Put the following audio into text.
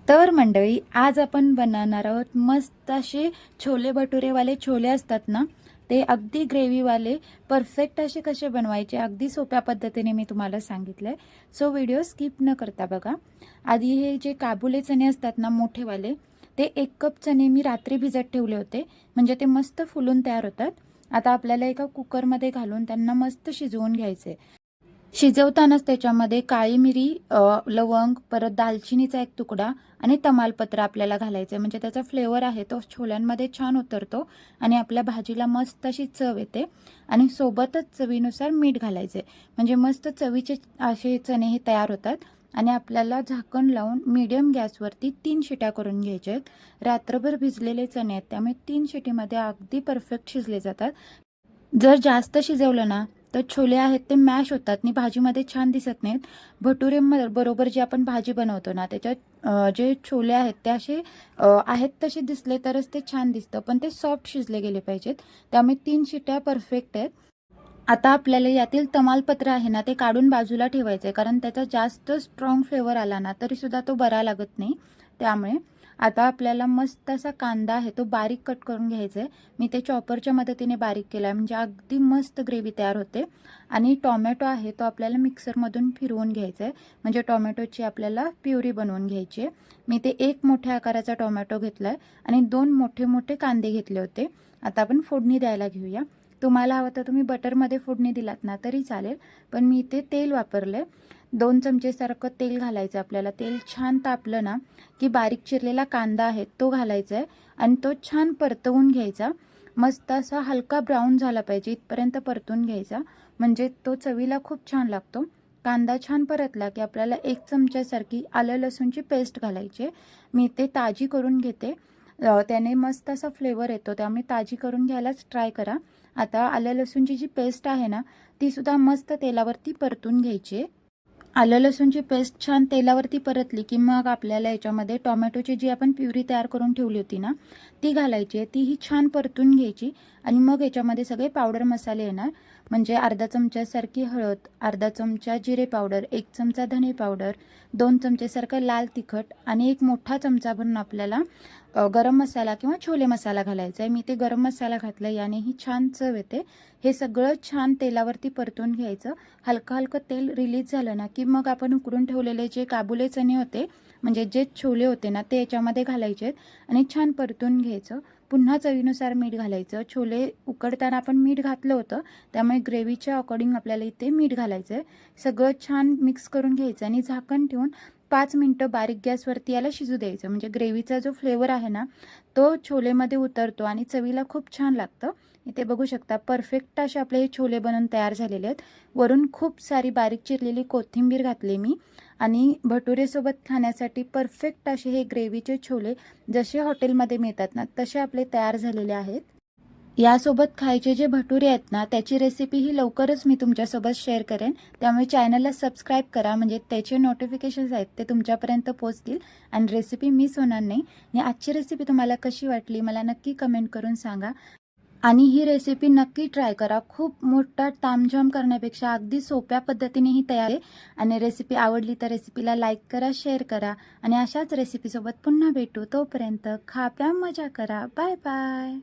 तर मंडळी, आज आपण बनवणार आहोत मस्त असे छोले भटुरेवाले छोले असतात ना, ते अगदी ग्रेव्हीवाले परफेक्ट असे कसे बनवायचे अगदी सोप्या पद्धतीने मी तुम्हाला सांगितलंय. सो व्हिडिओ स्किप न करता बघा. आधी हे जे काबुले चणे असतात ना मोठेवाले, ते 1 कप चणे मी रात्री भिजत ठेवले होते, म्हणजे ते मस्त फुलून तयार होतात. आता आपल्याला एका कुकरमध्ये घालून त्यांना मस्त शिजवून घ्यायचे. शिजवतानाच त्याच्यामध्ये काळी मिरी, लवंग, परत दालचिनीचा एक तुकडा आणि तमालपत्र आपल्याला घालायचं, म्हणजे त्याचा फ्लेवर आहे तो छोल्यांमध्ये छान उतरतो आणि आपल्या भाजीला मस्त अशी चव येते. आणि सोबतच चवीनुसार मीठ घालायचे, म्हणजे मस्त चवीचे असे चणे हे तयार होतात. आणि आपल्याला झाकण लावून मीडियम गॅसवरती 3 शिट्या करून घ्यायच्या आहेत. रात्रभर भिजलेले चणे आहेत, त्यामुळे 3 शिटीमध्ये अगदी परफेक्ट शिजले जातात. जर जास्त शिजवलं ना तर छोले आहेत ते मॅश होतात आणि भाजीमध्ये छान दिसत नाहीत. भटुरे बरोबर जे आपण भाजी बनवतो ना त्याच्यात जे छोले आहेत ते असे आहेत तसे दिसले तरच ते छान दिसतं, पण ते सॉफ्ट शिजले गेले पाहिजेत. त्यामुळे 3 शिट्या परफेक्ट आहेत. आता आपल्याला यातील तमालपत्र आहे ना ते काढून बाजूला ठेवायचं आहे, कारण त्याचा जास्त स्ट्रॉंग फ्लेवर आला ना तरी सुद्धा तो बरा लागत नाही. त्यामुळे आता आपल्याला मस्त असा कांदा आहे तो बारीक कट करून घ्यायचा आहे. मी ते चॉपरच्या मदतीने बारीक केला आहे, म्हणजे अगदी मस्त ग्रेव्ही तयार होते. आणि टोमॅटो आहे तो आपल्याला मिक्सरमधून फिरवून घ्यायचा आहे, म्हणजे टोमॅटोची आपल्याला प्युरी बनवून घ्यायची आहे. मी ते 1 मोठ्या आकाराचा टोमॅटो घेतला आहे आणि 2 मोठे मोठे कांदे घेतले होते. आता आपण फोडणी द्यायला घेऊया. तुम्हाला हवं तर तुम्ही बटरमध्ये फोडणी दिलात ना तरी चालेल, पण मी इथे तेल वापरले. 2 चमचेसारखं तेल घालायचं आपल्याला. तेल छान तापलं ना की बारीक चिरलेला कांदा आहे तो घालायचा आहे आणि तो छान परतवून घ्यायचा. मस्त असा हलका ब्राऊन झाला पाहिजे इथपर्यंत परतून घ्यायचा, म्हणजे तो चवीला खूप छान लागतो. कांदा छान परतला की आपल्याला 1 चमच्यासारखी आलं लसूणची पेस्ट घालायची. मी ते ताजी करून घेते, त्याने मस्त असा फ्लेवर येतो, त्यामुळे ताजी करून घ्यायलाच ट्राय करा. आता आलं लसूणची जी पेस्ट आहे ना ती सुद्धा मस्त तेलावरती परतून घ्यायची. आलं लसूणची पेस्ट छान तेलावरती परतली की मग आपल्याला याच्यामध्ये टोमॅटोची जी आपण प्युरी तयार करून ठेवली होती ना ती घालायची आहे. तीही छान परतून घ्यायची आणि मग याच्यामध्ये सगळे पावडर मसाले येणार, म्हणजे अर्धा चमच्यासारखी हळद, अर्धा चमचा जिरे पावडर, 1 चमचा धने पावडर, 2 चमचेसारखं लाल तिखट आणि 1 मोठा चमचा भरून आपल्याला गरम मसाला किंवा छोले मसाला घालायचा आहे. मी ते गरम मसाला घातला, यानेही छान चव येते. हे सगळं छान तेलावरती परतून घ्यायचं. हलकं हलकं तेल रिलीज झालं ना की मग आपण उकडून ठेवलेले जे काबुले चणे होते, म्हणजे जे छोले होते ना ते याच्यामध्ये घालायचे आणि छान परतून घ्यायचं. पुन्हा चवीनुसार मीठ घालायचं. छोले उकडताना आपण मीठ घातलं होतं, त्यामुळे ग्रेव्हीच्या अकॉर्डिंग आपल्याला इथे मीठ घालायचं आहे. सगळं छान मिक्स करून घ्यायचं आणि झाकण ठेवून 5 मिनटं बारीक गॅसवरती याला शिजू द्यायचं, म्हणजे ग्रेव्हीचा जो फ्लेवर आहे ना तो छोलेमध्ये उतरतो आणि चवीला खूप छान लागतं. इथे बघू शकता परफेक्ट असे आपले हे छोले बनवून तयार झालेले आहेत. वरून खूप सारी बारीक चिरलेली कोथिंबीर घातली मी आणि भटुरेसोबत खाण्यासाठी परफेक्ट असे हे ग्रेव्हीचे छोले जसे हॉटेलमध्ये मिळतात ना तसे आपले तयार झालेले आहेत. यासोबत खायचे जे भटुरे आहेत ना त्याची रेसिपी ही लवकरच मी तुमच्यासोबत शेअर करेन, त्यामुळे चॅनलला सबस्क्राईब करा, म्हणजे त्याचे नोटिफिकेशन्स आहेत ते तुमच्यापर्यंत पोहोचतील आणि रेसिपी मिस होणार नाही. आणि आजची रेसिपी तुम्हाला कशी वाटली मला नक्की कमेंट करून सांगा. आणि ही रेसिपी नक्की ट्राय करा. खूप मोठा तामझाम करण्यापेक्षा अगदी सोप्या पद्धतीने ही तयार आहे. आणि रेसिपी आवडली तर रेसिपीला लाईक करा, शेअर करा आणि अशाच रेसिपीसोबत पुन्हा भेटू. तोपर्यंत खा प्या मजा करा. Bye bye.